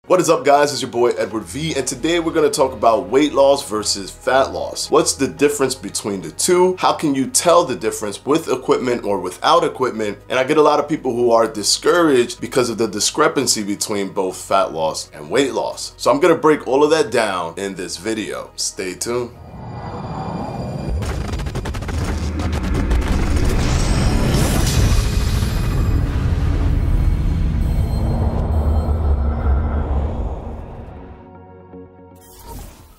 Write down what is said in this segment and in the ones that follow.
What is up, guys? It's your boy Edward V, and today we're going to talk about weight loss versus fat loss. What's the difference between the two? How can you tell the difference with equipment or without equipment? And I get a lot of people who are discouraged because of the discrepancy between both fat loss and weight loss. So I'm going to break all of that down in this video. Stay tuned.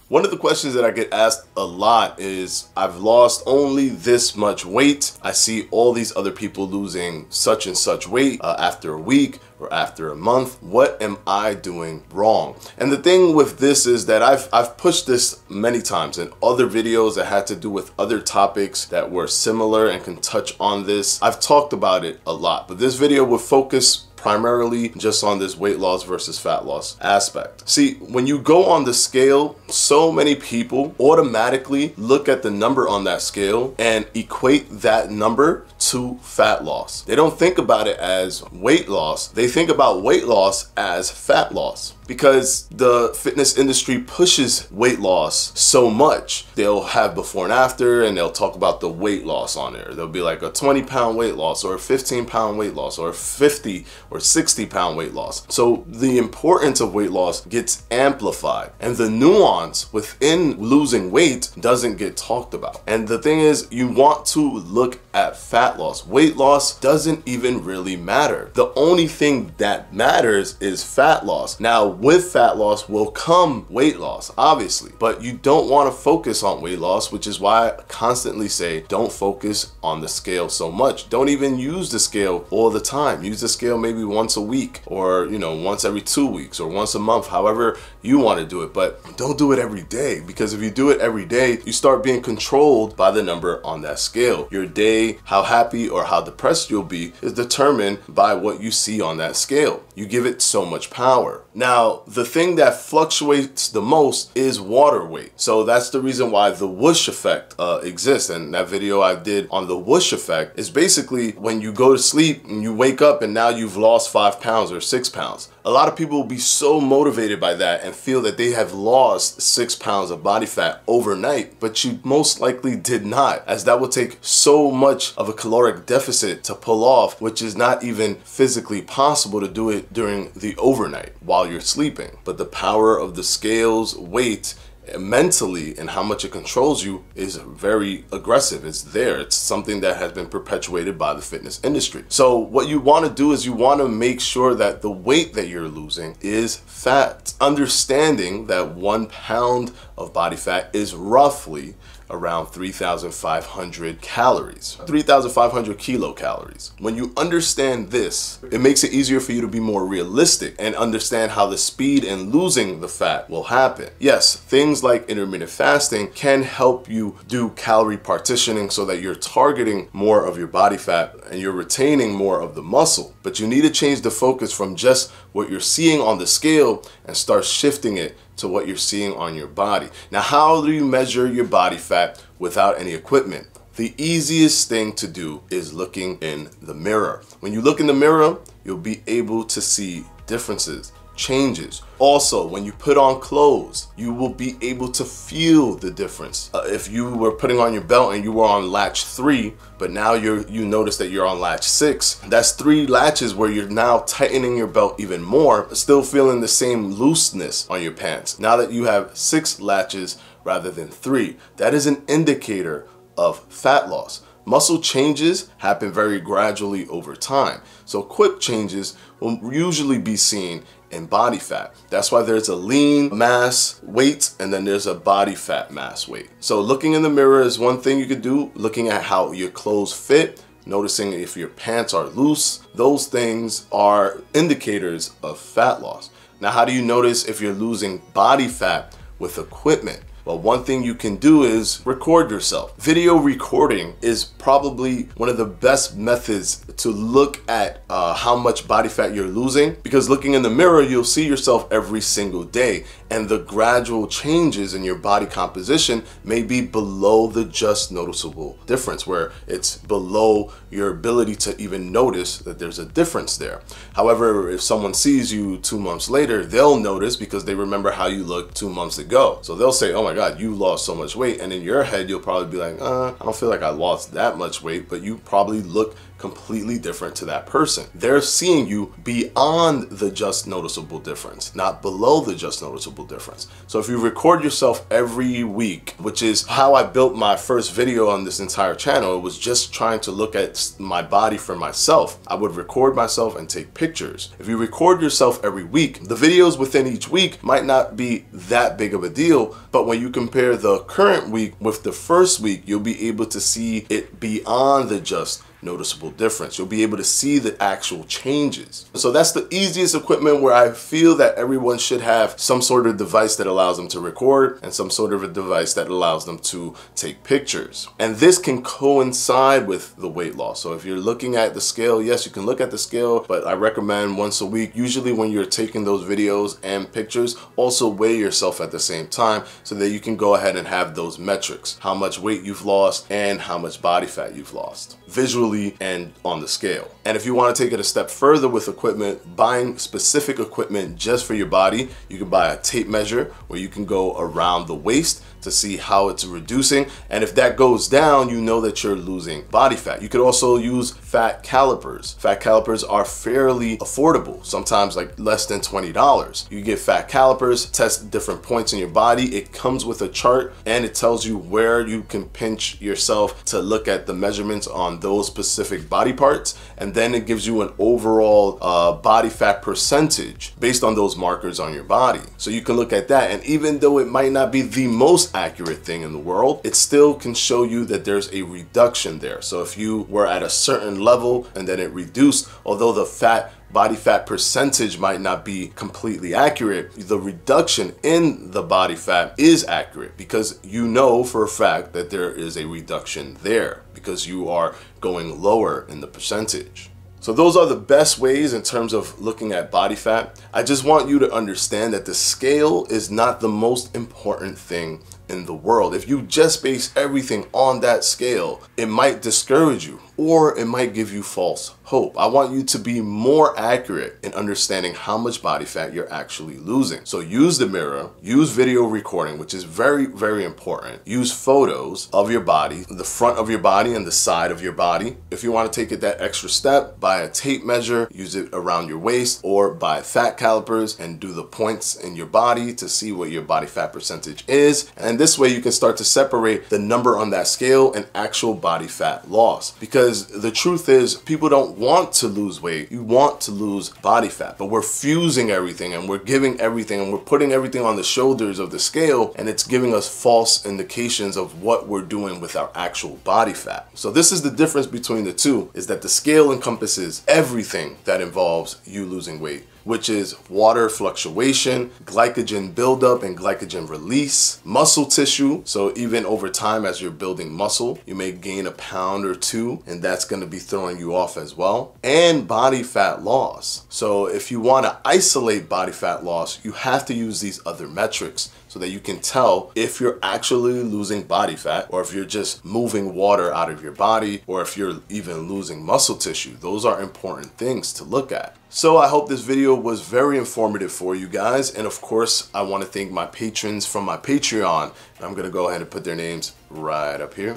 One of the questions that I get asked a lot is, I've lost only this much weight. I see all these other people losing such and such weight after a week or after a month. What am I doing wrong? And the thing with this is that I've pushed this many times in other videos that had to do with other topics that were similar and can touch on this. I've talked about it a lot, but this video will focus primarily just on this weight loss versus fat loss aspect. See, when you go on the scale, so many people automatically look at the number on that scale and equate that number to fat loss. They don't think about it as weight loss. They think about weight loss as fat loss because the fitness industry pushes weight loss so much. They'll have before and after, and they'll talk about the weight loss on there. There'll be like a 20-pound weight loss or a 15-pound weight loss or a 50 or 60-pound weight loss. So the importance of weight loss gets amplified, and the nuance within losing weight doesn't get talked about. And the thing is, you want to look at fat loss. Weight loss doesn't even really matter. The only thing that matters is fat loss. Now, with fat loss will come weight loss, obviously, but you don't want to focus on weight loss, which is why I constantly say don't focus on the scale so much. Don't even use the scale all the time. Use the scale maybe once a week, or once every 2 weeks, or once a month, however you want to do it, but don't do it every day, because if you do it every day, you start being controlled by the number on that scale. Your day, how happy or how depressed you'll be, is determined by what you see on that scale. You give it so much power. Now, the thing that fluctuates the most is water weight. So that's the reason why the whoosh effect exists. And that video I did on the whoosh effect is basically when you go to sleep and you wake up and now you've lost 5 pounds or 6 pounds. A lot of people will be so motivated by that and feel that they have lost 6 pounds of body fat overnight, but you most likely did not, as that would take so much of a caloric deficit to pull off, which is not even physically possible to do it during the overnight while you're sleeping. But the power of the scales, weight, mentally, and how much it controls you is very aggressive. It's there. It's something that has been perpetuated by the fitness industry. So what you want to do is you want to make sure that the weight that you're losing is fat. Understanding that 1 pound of body fat is roughly around 3,500 calories, 3,500 kilocalories. When you understand this, it makes it easier for you to be more realistic and understand how the speed in losing the fat will happen. Yes, things like intermittent fasting can help you do calorie partitioning so that you're targeting more of your body fat and you're retaining more of the muscle. But you need to change the focus from just what you're seeing on the scale and start shifting it to what you're seeing on your body. Now, how do you measure your body fat without any equipment? The easiest thing to do is looking in the mirror. When you look in the mirror, you'll be able to see differences, changes. Also, when you put on clothes, you will be able to feel the difference. If you were putting on your belt and you were on latch 3, but now you notice that you're on latch 6, that's 3 latches where you're now tightening your belt even more, still feeling the same looseness on your pants. Now that you have 6 latches rather than 3, that is an indicator of fat loss. Muscle changes happen very gradually over time. So quick changes will usually be seen in body fat. That's why there's a lean mass weight and then there's a body fat mass weight. So looking in the mirror is one thing you could do. Looking at how your clothes fit, noticing if your pants are loose, those things are indicators of fat loss. Now, how do you notice if you're losing body fat with equipment? But one thing you can do is record yourself. Video recording is probably one of the best methods to look at how much body fat you're losing, because looking in the mirror, you'll see yourself every single day, and the gradual changes in your body composition may be below the just noticeable difference, where it's below your ability to even notice that there's a difference there. However, if someone sees you 2 months later, they'll notice because they remember how you looked 2 months ago. So they'll say, oh my God, you lost so much weight. And in your head, you'll probably be like, I don't feel like I lost that much weight, but you probably look completely different to that person. They're seeing you beyond the just noticeable difference, not below the just noticeable difference. So if you record yourself every week, which is how I built my first video on this entire channel, it was just trying to look at my body for myself. I would record myself and take pictures. If you record yourself every week, the videos within each week might not be that big of a deal, but when you compare the current week with the first week, you'll be able to see it beyond the just noticeable difference. You'll be able to see the actual changes. So that's the easiest equipment where I feel that everyone should have some sort of device that allows them to record and some sort of a device that allows them to take pictures. And this can coincide with the weight loss. So if you're looking at the scale, yes, you can look at the scale, but I recommend once a week, usually when you're taking those videos and pictures, also weigh yourself at the same time so that you can go ahead and have those metrics, how much weight you've lost and how much body fat you've lost, visually and on the scale. And if you want to take it a step further with equipment, buying specific equipment just for your body, you can buy a tape measure where you can go around the waist to see how it's reducing. And if that goes down, you know that you're losing body fat. You could also use fat calipers. Fat calipers are fairly affordable, sometimes like less than $20. You get fat calipers, test different points in your body. It comes with a chart and it tells you where you can pinch yourself to look at the measurements on those specific body parts. And then it gives you an overall body fat percentage based on those markers on your body. So you can look at that. And even though it might not be the most accurate thing in the world, it still can show you that there's a reduction there. So if you were at a certain level and then it reduced, although the body fat percentage might not be completely accurate, the reduction in the body fat is accurate because you know for a fact that there is a reduction there because you are going lower in the percentage. So those are the best ways in terms of looking at body fat. I just want you to understand that the scale is not the most important thing in the world. If you just base everything on that scale, it might discourage you or it might give you false hope. I want you to be more accurate in understanding how much body fat you're actually losing. So use the mirror, use video recording, which is very, very important. Use photos of your body, the front of your body and the side of your body. If you want to take it that extra step, buy a tape measure, use it around your waist, or buy fat calipers and do the points in your body to see what your body fat percentage is. And this way you can start to separate the number on that scale and actual body fat loss. Because the truth is, people don't want to lose weight. You want to lose body fat, but we're fusing everything and we're giving everything and we're putting everything on the shoulders of the scale, and it's giving us false indications of what we're doing with our actual body fat. So this is the difference between the two, is that the scale encompasses everything that involves you losing weight, which is water fluctuation, glycogen buildup and glycogen release, muscle tissue. So even over time as you're building muscle, you may gain a pound or two, and that's going to be throwing you off as well. And body fat loss. So if you want to isolate body fat loss, you have to use these other metrics so that you can tell if you're actually losing body fat or if you're just moving water out of your body or if you're even losing muscle tissue. Those are important things to look at. So I hope this video was very informative for you guys. And of course, I want to thank my patrons from my Patreon. And I'm going to go ahead and put their names right up here.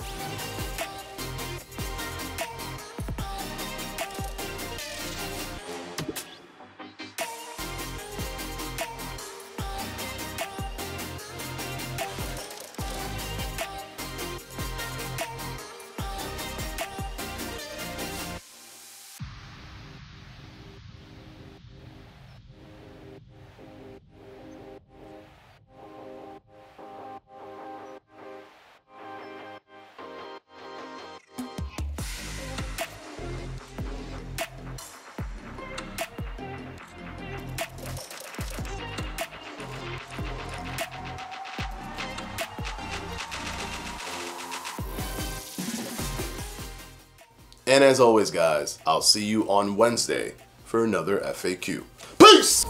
And as always, guys, I'll see you on Wednesday for another FAQ. Peace!